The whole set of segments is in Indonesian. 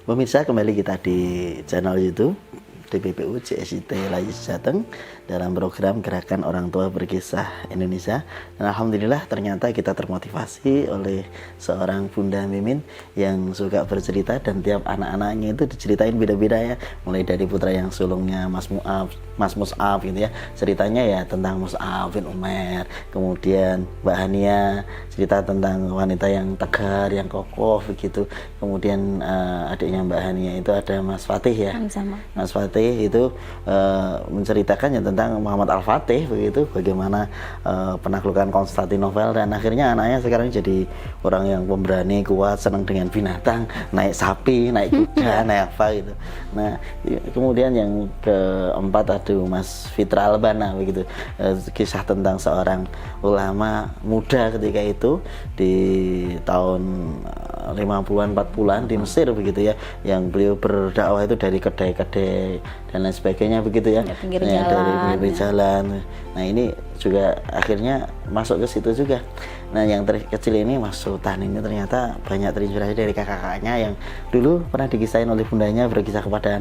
Pemirsa, kembali kita di channel YouTube DPPU CSIT Layis Jateng dalam program Gerakan Orang Tua Berkisah Indonesia. Dan alhamdulillah ternyata kita termotivasi oleh seorang Bunda Mimin yang suka bercerita, dan tiap anak-anaknya itu diceritain beda-beda ya. Mulai dari putra yang sulungnya Mas Mus'ab gitu ya, ceritanya ya tentang Mus'ab bin Umair. Kemudian Mbak Hania cerita tentang wanita yang tegar, yang kokoh begitu. Kemudian adiknya Mbak Hania itu ada Mas Fatih ya. Sama. Mas Fatih itu menceritakan ya tentang Muhammad Al-Fatih begitu, bagaimana penaklukan Konstantinopel, dan akhirnya anaknya sekarang jadi orang yang pemberani, kuat, senang dengan binatang, naik sapi, naik kuda, naik apa gitu. Nah, kemudian yang keempat ada Mas Fitra Albana begitu, kisah tentang seorang ulama muda ketika itu di tahun 50-an 40-an di Mesir begitu ya, yang beliau berdakwah itu dari kedai-kedai dan lain sebagainya begitu ya, pinggir ya, jalan, dari pinggir jalan. Nah, ini juga akhirnya masuk ke situ juga. Nah, yang terkecil ini Mas Sultan ini ternyata banyak terinspirasi dari kakak-kakaknya yang dulu pernah dikisahin oleh bundanya, berkisah kepada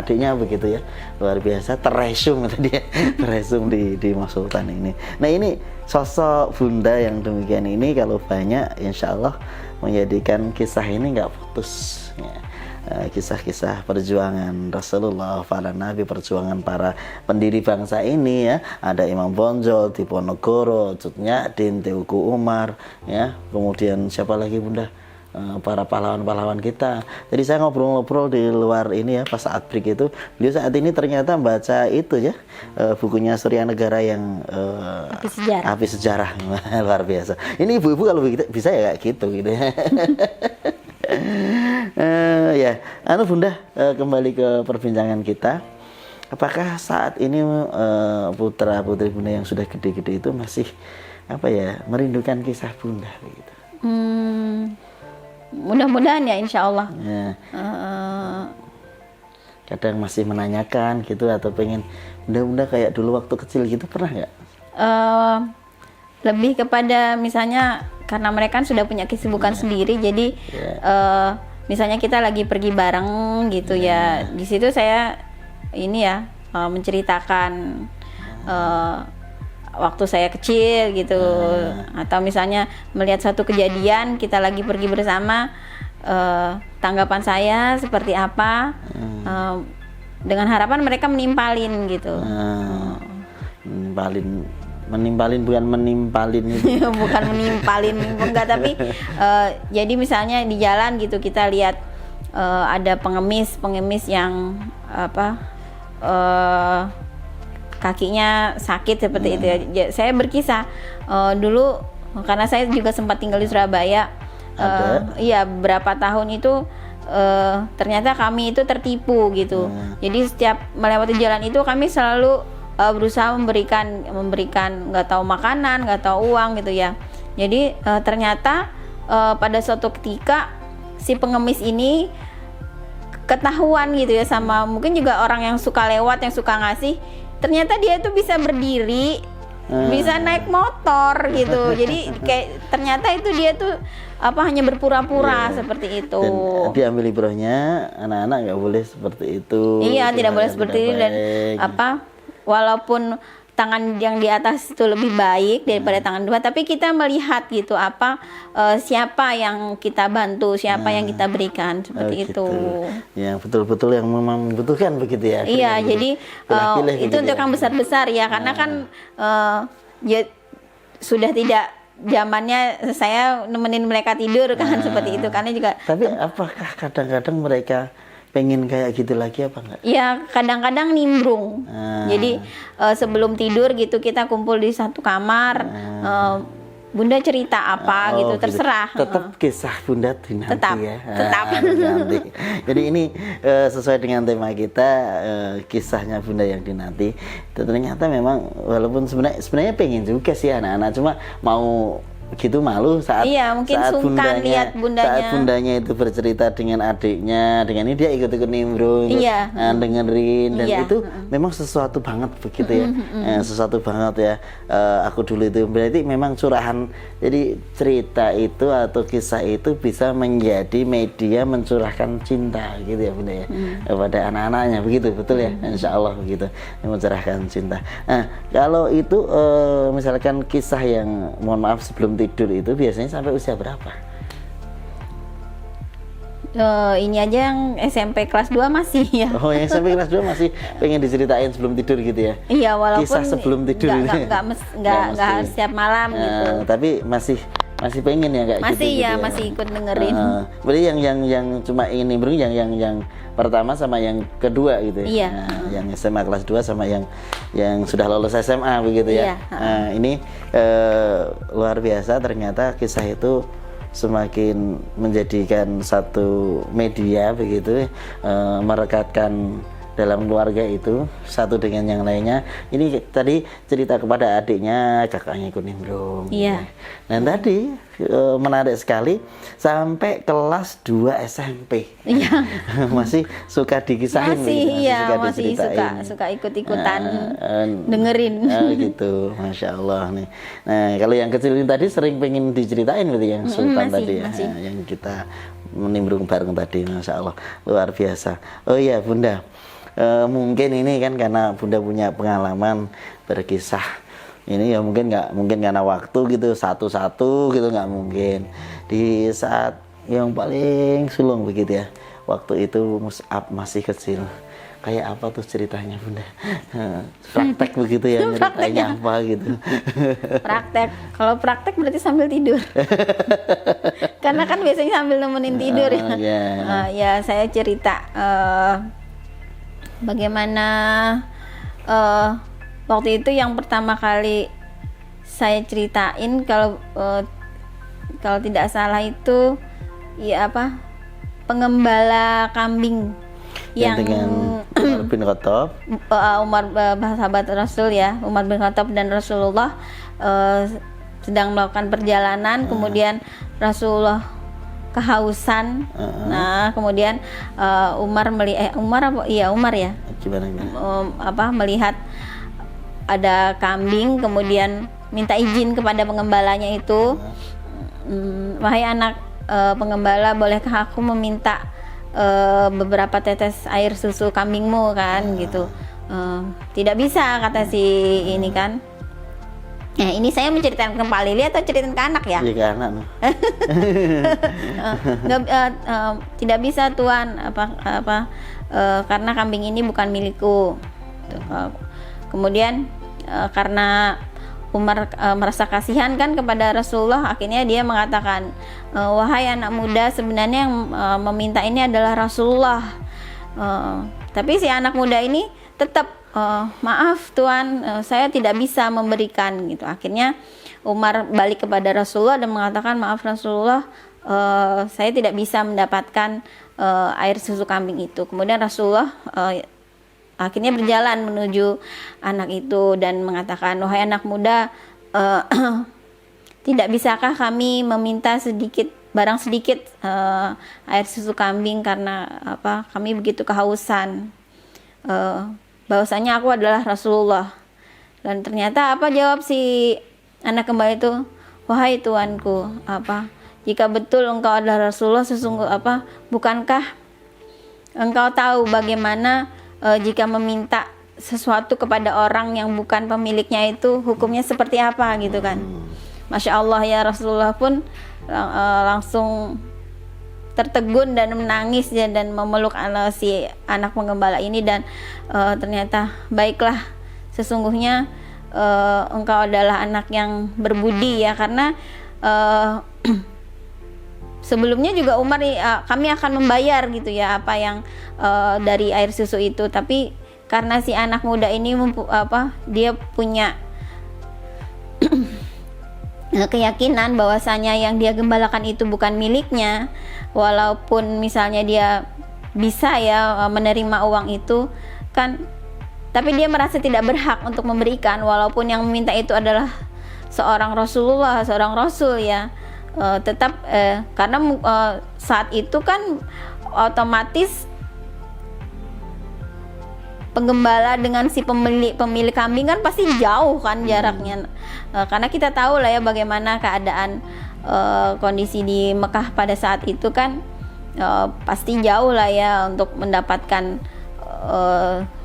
adiknya begitu ya. Luar biasa, terresum tadi ya, terresum di Mas Sultan ini. Nah, ini sosok bunda yang demikian ini kalau banyak insya Allah menjadikan kisah ini nggak putus ya. Kisah-kisah perjuangan Rasulullah, para nabi, perjuangan para pendiri bangsa ini ya. Ada Imam Bonjol, Diponegoro, Cut Nyak-Dien, Teuku Umar ya. Kemudian siapa lagi bunda? Para pahlawan-pahlawan kita. Jadi saya ngobrol-ngobrol di luar ini ya, pas saat break itu, beliau saat ini ternyata baca itu ya, bukunya Surya Negara yang Api Sejarah. Luar biasa. Ini ibu-ibu kalau bisa ya kayak gitu ya. Ya, bunda, kembali ke perbincangan kita. Apakah saat ini putra putri bunda yang sudah gede-gede itu masih merindukan kisah bunda begitu? Mudah-mudahan ya, insya Allah. Ya. Kadang masih menanyakan gitu, atau pengen bunda-bunda kayak dulu waktu kecil gitu, pernah nggak? Lebih kepada misalnya karena mereka kan sudah punya kesibukan sendiri, jadi misalnya kita lagi pergi bareng gitu ya, di situ saya ini ya menceritakan waktu saya kecil gitu, atau misalnya melihat satu kejadian kita lagi pergi bersama, tanggapan saya seperti apa, dengan harapan mereka menimpalin gitu. Menimpalin bukan menimpalin itu. Bukan menimpalin enggak, tapi jadi misalnya di jalan gitu kita lihat ada pengemis yang kakinya sakit seperti itu ya. Saya berkisah dulu karena saya juga sempat tinggal di Surabaya. Iya, berapa tahun itu ternyata kami itu tertipu gitu. Jadi setiap melewati jalan itu kami selalu berusaha memberikan nggak tahu makanan, nggak tahu uang gitu ya. Jadi ternyata pada suatu ketika si pengemis ini ketahuan gitu ya sama mungkin juga orang yang suka lewat, yang suka ngasih. Ternyata dia itu bisa berdiri, bisa naik motor gitu. Jadi kayak ternyata itu dia tuh hanya berpura-pura seperti itu. Dan diambil ibrohnya, anak-anak nggak boleh seperti itu. Iya, tidak boleh seperti itu. Dan walaupun tangan yang di atas itu lebih baik daripada tangan dua, tapi kita melihat gitu siapa yang kita bantu, siapa yang kita berikan seperti itu. Ya, betul-betul yang memang membutuhkan begitu ya. Iya, jadi itu untuk yang besar-besar ya, karena kan ya sudah tidak zamannya saya nemenin mereka tidur kan seperti itu, karena juga. Tapi apakah kadang-kadang mereka pengen kayak gitu lagi apa enggak? Ya, kadang-kadang nimbrung. Jadi sebelum tidur gitu kita kumpul di satu kamar. Bunda cerita apa gitu, terserah. Tetap kisah bunda dinanti ya. Tetap. Dinanti. Jadi ini sesuai dengan tema kita, kisahnya bunda yang dinanti. Ternyata memang walaupun sebenarnya pengen juga sih anak-anak, cuma mau begitu malu saat Iya, mungkin saat sungkan lihat bundanya. saat bundanya itu bercerita dengan adiknya, dengan ini dia ikut-ikut nimbrung, Iya. dengerin, dan Iya. itu memang sesuatu banget begitu ya. Sesuatu banget ya. Aku dulu itu berarti memang curahan, jadi cerita itu atau kisah itu bisa menjadi media mencurahkan cinta gitu ya Bunda ya, kepada anak-anaknya, begitu betul ya. Insya Allah begitu, mencurahkan cinta. Nah kalau itu misalkan kisah yang mohon maaf sebelum tidur itu biasanya sampai usia berapa? Ini aja yang SMP kelas 2 masih ya. Oh, yang sampai kelas 2 masih pengen diceritain sebelum tidur gitu ya? Iya, walaupun Kisah sebelum tidur itu. nggak harus setiap malam gitu. Tapi masih pengen ya kayak Masih gitu, ya, gitu masih ikut dengerin. Berarti yang cuma ingin nimbrung yang pertama sama yang kedua gitu ya. Iya. Yang SMA kelas 2 sama yang sudah lulus SMA begitu ya. Iya. Nah, ini luar biasa, ternyata kisah itu semakin menjadikan satu media begitu, merekatkan dalam keluarga itu satu dengan yang lainnya. Ini tadi cerita kepada adiknya, kakaknya ikut nimbrung. Iya. Dan tadi menarik sekali sampai kelas 2 SMP. Iya. Masih suka dikisahin, Masih suka ikut-ikutan dengerin. Gitu, masya Allah nih. Nah kalau yang kecil ini tadi sering pengen diceritain berarti yang Sultan tadi ya, yang kita menimbrung bareng tadi, masya Allah luar biasa. Oh iya Bunda, mungkin ini kan karena Bunda punya pengalaman berkisah ini ya, mungkin karena waktu gitu satu-satu gitu, nggak mungkin di saat yang paling sulung begitu ya, waktu itu Mus'ab masih kecil, kayak apa tuh ceritanya Bunda? Praktek begitu ya, ceritanya apa gitu? Praktek, kalau praktek berarti sambil tidur. Karena kan biasanya sambil nemenin tidur ya. Ya saya cerita bagaimana waktu itu yang pertama kali saya ceritain, kalau tidak salah itu ya pengembala kambing yang dengan Umar bin Khattab. Sahabat Rasul ya, Umar bin Khattab dan Rasulullah sedang melakukan perjalanan, kemudian Rasulullah kehausan. Nah, kemudian Umar ya. Gimana? Melihat ada kambing, kemudian minta izin kepada pengembalanya itu, wahai anak pengembala, bolehkah aku meminta beberapa tetes air susu kambingmu kan gitu. Tidak bisa, kata si ini kan. Nah, ini saya menceritakan ke Pak Lili atau ceritakan ke anak ya? Iya, ke anak. Tidak bisa Tuan, karena kambing ini bukan milikku. Kemudian karena Umar merasa kasihan kan kepada Rasulullah, akhirnya dia mengatakan, wahai anak muda, sebenarnya yang meminta ini adalah Rasulullah. Tapi si anak muda ini tetap, maaf Tuan, saya tidak bisa memberikan gitu. Akhirnya Umar balik kepada Rasulullah dan mengatakan, maaf Rasulullah, saya tidak bisa mendapatkan air susu kambing itu. Kemudian Rasulullah akhirnya berjalan menuju anak itu dan mengatakan, wahai anak muda, tidak bisakah kami meminta barang sedikit air susu kambing, karena kami begitu kehausan. Bahwasanya aku adalah Rasulullah. Dan ternyata jawab si anak kembali itu, wahai tuanku, jika betul engkau adalah Rasulullah, bukankah engkau tahu bagaimana jika meminta sesuatu kepada orang yang bukan pemiliknya itu hukumnya seperti apa gitu kan. Masya Allah ya, Rasulullah pun langsung tertegun dan menangis ya, dan memeluk si anak penggembala ini, dan ternyata baiklah, sesungguhnya engkau adalah anak yang berbudi ya, karena sebelumnya juga Umar, kami akan membayar gitu ya apa yang dari air susu itu, tapi karena si anak muda ini dia punya keyakinan bahwasanya yang dia gembalakan itu bukan miliknya, walaupun misalnya dia bisa ya menerima uang itu kan, tapi dia merasa tidak berhak untuk memberikan, walaupun yang meminta itu adalah seorang Rasulullah, seorang Rasul ya, tetap karena saat itu kan otomatis penggembala dengan si pemilik kambing kan pasti jauh kan jaraknya, karena kita tahu lah ya bagaimana keadaan kondisi di Mekah pada saat itu kan, pasti jauh lah ya untuk mendapatkan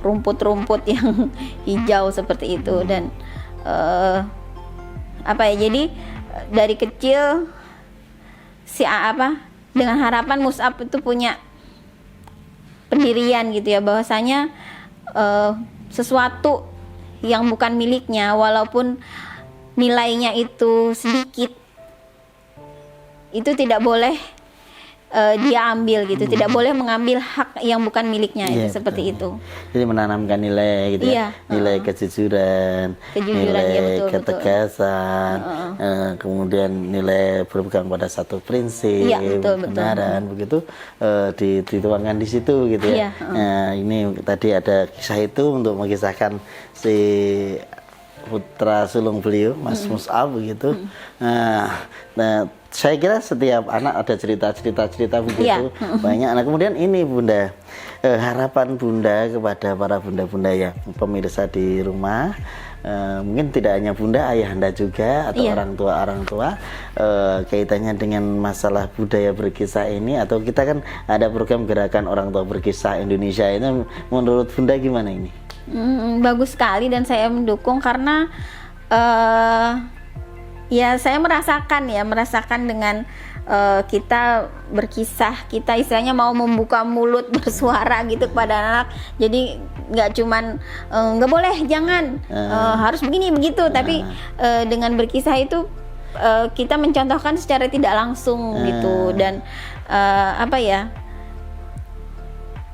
rumput-rumput yang hijau seperti itu. Dan jadi dari kecil dengan harapan Mus'ab itu punya pendirian gitu ya, bahwasanya sesuatu yang bukan miliknya walaupun nilainya itu sedikit itu tidak boleh dia ambil gitu, tidak boleh mengambil hak yang bukan miliknya, itu seperti itu. Jadi menanamkan nilai gitu ya, nilai kejujuran, nilai ya, betul, ketegasan, kemudian nilai berpegang pada satu prinsip, kebenaran, begitu dituangkan di situ gitu ya. Nah, ini tadi ada kisah itu untuk mengisahkan si putra sulung beliau, Mas Mus'ab begitu. Nah, saya kira setiap anak ada cerita begitu banyak. Nah, kemudian ini Bunda, harapan Bunda kepada para bunda-bunda yang pemirsa di rumah, mungkin tidak hanya Bunda, ayahanda juga atau orang tua kaitannya dengan masalah budaya berkisah ini, atau kita kan ada program gerakan orang tua berkisah Indonesia ini, menurut Bunda gimana ini? Bagus sekali dan saya mendukung karena ya saya merasakan dengan kita berkisah, kita istilahnya mau membuka mulut bersuara gitu kepada anak. Jadi nggak cuman nggak boleh, jangan harus begini begitu, tapi dengan berkisah itu kita mencontohkan secara tidak langsung gitu. Dan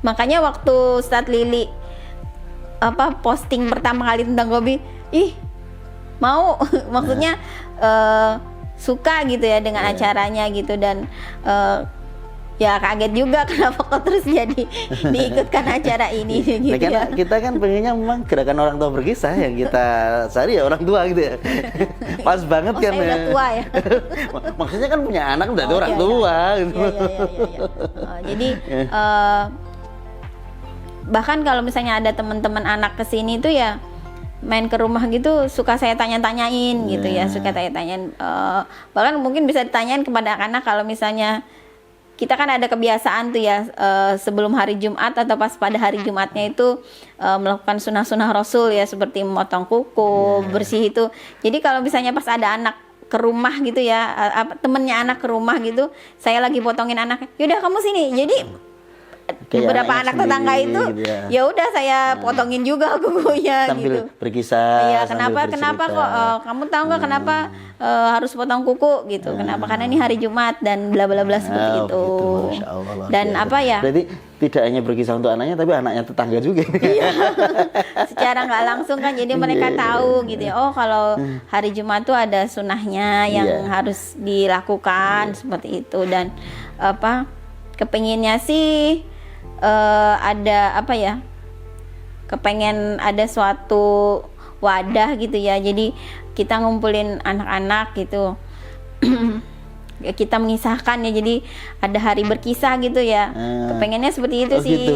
makanya waktu Ustadz Lili posting pertama kali tentang Gobi, mau maksudnya suka gitu ya dengan acaranya gitu. Dan ya kaget juga kenapa kok terus jadi diikutkan acara ini gitu. Nah, kita kan pengennya memang gerakan orang tua berkisah yang kita cari ya orang tua gitu ya. Pas banget kan. Saya udah tua ya. Maksudnya kan punya anak berarti orang tua gitu. Jadi bahkan kalau misalnya ada teman-teman anak kesini tuh ya main ke rumah gitu, suka saya tanya-tanyain gitu ya, suka tanya-tanyain, bahkan mungkin bisa ditanyain kepada anak kalau misalnya kita kan ada kebiasaan tuh ya, sebelum hari Jumat atau pas pada hari Jumatnya itu melakukan sunnah-sunnah Rasul ya, seperti memotong kuku, bersih itu. Jadi kalau misalnya pas ada anak ke rumah gitu ya, temennya anak ke rumah gitu, saya lagi potongin anak, yaudah kamu sini. Jadi beberapa anak tetangga itu gitu ya udah saya potongin juga kukunya sambil gitu berkisah. Iya, kenapa kok kamu tahu nggak kenapa harus potong kuku gitu? Kenapa? Karena ini hari Jumat dan bla bla bla seperti itu. Masya Allah, dan berarti tidak hanya berkisah untuk anaknya, tapi anaknya tetangga juga. Iya. Secara nggak langsung kan, jadi mereka tahu gitu ya. Oh, kalau hari Jumat tuh ada sunahnya yang harus dilakukan seperti itu. Dan kepenginnya sih ada kepengen ada suatu wadah gitu ya, jadi kita ngumpulin anak-anak gitu. Kita mengisahkan ya, jadi ada hari berkisah gitu ya. Kepengennya seperti itu sih gitu.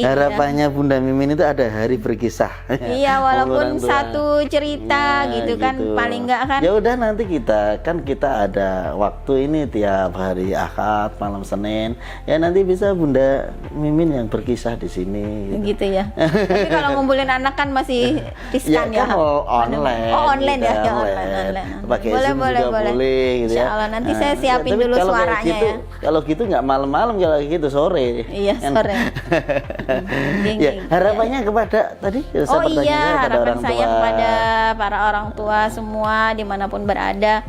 Harapannya Bunda Mimin itu ada hari berkisah. Iya, walaupun satu cerita gitu kan, paling enggak kan. Ya udah, nanti kita ada waktu ini tiap hari Ahad malam Senin ya, nanti bisa Bunda Mimin yang berkisah di sini gitu ya. Tapi kalau ngumpulin anak kan masih riskan ya. Kan online. Online gitu, ya, online. Pakai Zoom juga boleh gitu ya. Insyaallah nanti saya siapin dulu suaranya gitu, ya. Kalau gitu nggak malam-malam, kalau gitu sore. Iya, sore. Ya, harapannya kepada tadi harapan saya kepada para orang tua semua dimanapun berada,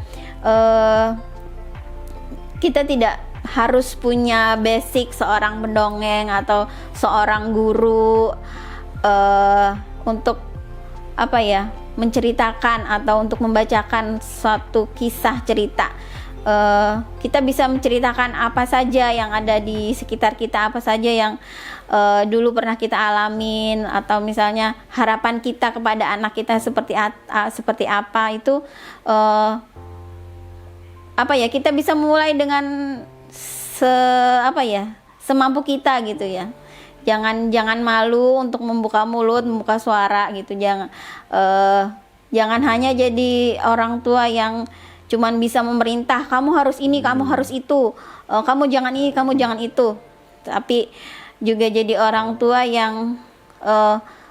kita tidak harus punya basic seorang pendongeng atau seorang guru untuk menceritakan atau untuk membacakan suatu kisah cerita. kita bisa menceritakan apa saja yang ada di sekitar kita, apa saja yang dulu pernah kita alamin, atau misalnya harapan kita kepada anak kita seperti apa itu, apa ya, kita bisa mulai dengan semampu kita gitu ya. Jangan malu untuk membuka mulut, membuka suara gitu. Jangan hanya jadi orang tua yang cuman bisa memerintah, kamu harus ini, kamu harus itu, kamu jangan ini, kamu jangan itu. Tapi juga jadi orang tua yang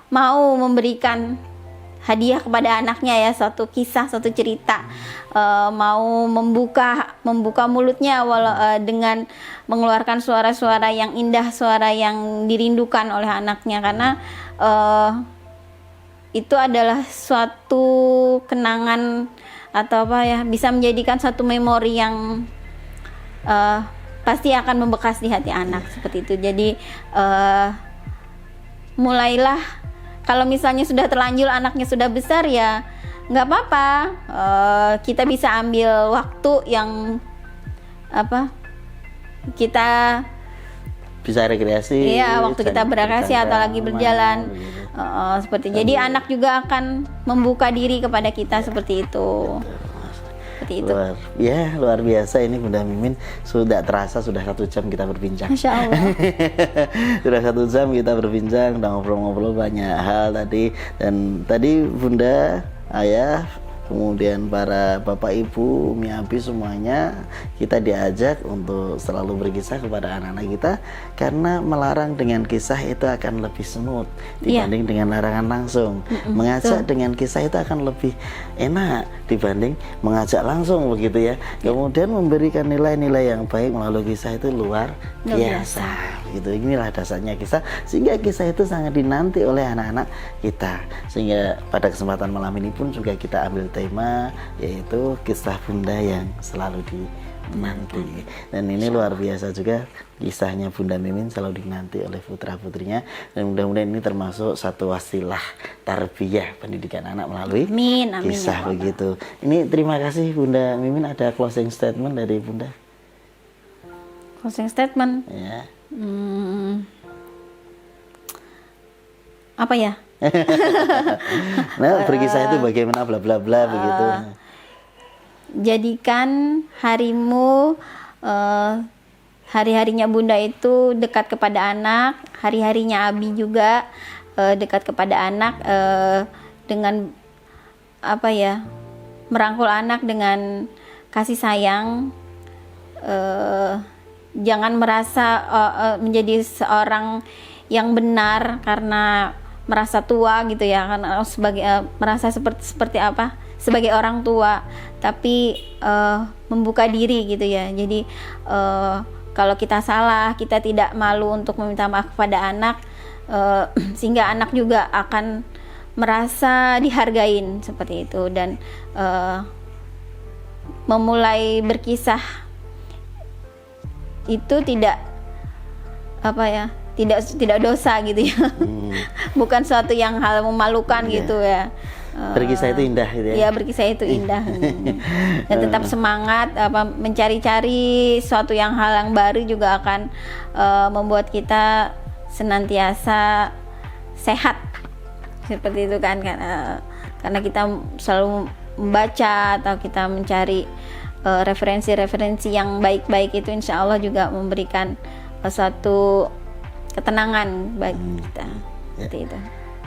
mau memberikan hadiah kepada anaknya ya, satu kisah, satu cerita, mau membuka mulutnya dengan mengeluarkan suara-suara yang indah, suara yang dirindukan oleh anaknya, karena itu adalah suatu kenangan atau bisa menjadikan satu memori yang pasti akan membekas di hati anak, seperti itu. Jadi mulailah, kalau misalnya sudah terlanjur anaknya sudah besar ya nggak apa-apa, kita bisa ambil waktu yang kita bisa rekreasi. Iya, waktu kita berekreasi atau lagi berjalan, seperti. Jadi anak juga akan membuka diri kepada kita seperti itu. Seperti itu. Luar biasa ini Bunda Mimin. Sudah terasa sudah 1 jam kita berbincang. Masya Allah. Sudah 1 jam kita berbincang, udah ngobrol-ngobrol banyak hal tadi. Dan tadi Bunda, Ayah, kemudian para Bapak Ibu, Umi Abi, semuanya kita diajak untuk selalu berkisah kepada anak-anak kita, karena melarang dengan kisah itu akan lebih smooth dibanding dengan larangan langsung. Mengajak dengan kisah itu akan lebih enak dibanding mengajak langsung, begitu ya. Kemudian memberikan nilai-nilai yang baik melalui kisah itu luar biasa. Gitu. Inilah dasarnya kisah, sehingga kisah itu sangat dinanti oleh anak-anak kita. Sehingga pada kesempatan malam ini pun juga kita ambil tema, yaitu kisah Bunda yang selalu dinanti. Dan ini luar biasa juga, kisahnya Bunda Mimin selalu dinanti oleh putra-putrinya. Dan mudah-mudahan ini termasuk satu wasilah tarbiyah pendidikan anak melalui kisah ya, begitu. Ini terima kasih Bunda Mimin. Ada closing statement dari Bunda? Closing statement? Ya. Apa ya? Nah, berkisah itu bagaimana bla bla bla begitu. Jadikan harimu, hari-harinya Bunda itu dekat kepada anak, hari-harinya Abi juga dekat kepada anak, dengan merangkul anak dengan kasih sayang. Jangan merasa menjadi seorang yang benar karena merasa tua gitu ya, karena merasa seperti sebagai orang tua, tapi membuka diri gitu ya. Jadi kalau kita salah, kita tidak malu untuk meminta maaf kepada anak, sehingga anak juga akan merasa dihargain seperti itu. Dan memulai berkisah itu tidak dosa gitu ya. Bukan suatu yang hal memalukan gitu ya. Berkisah itu indah gitu ya. Iya, berkisah itu indah. Dan tetap semangat mencari-cari suatu hal yang baru juga akan membuat kita senantiasa sehat. Seperti itu kan, karena kita selalu membaca atau kita mencari referensi-referensi yang baik-baik, itu insya Allah juga memberikan suatu ketenangan bagi kita. Seperti itu.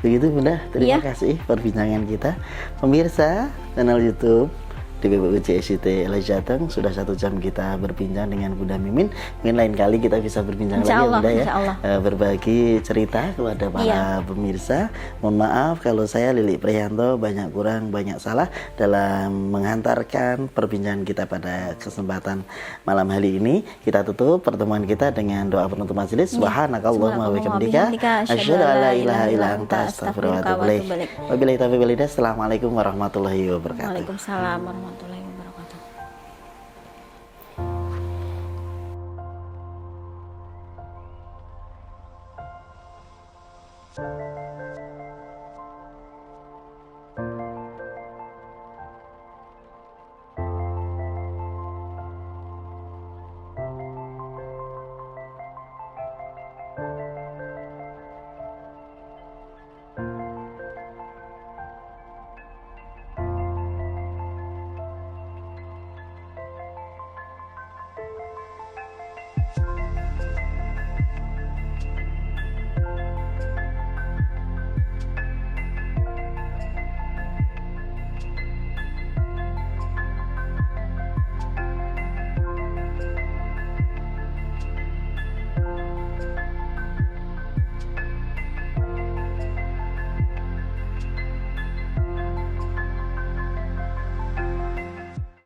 Begitu Bunda, terima kasih perbincangan kita. Pemirsa channel YouTube DPPU CSIT LA Jateng, sudah 1 jam kita berbincang dengan Bunda Mimin. Mungkin lain kali kita bisa berbincang lagi ya Bunda ya, berbagi cerita kepada para pemirsa. Mohon maaf kalau saya Lili Priyanto banyak kurang banyak salah dalam menghantarkan perbincangan kita pada kesempatan malam hari ini. Kita tutup pertemuan kita dengan doa penutup majelis. Subhanakallahumma wa bihamdika asyhadu an la ilaha illa anta astaghfiruka wa atubu ilaik. Wabillahi taufiq wal hidayah. Assalamualaikum warahmatullahi wabarakatuh. Waalaikumsalam warahmatullahi wabarakatuh.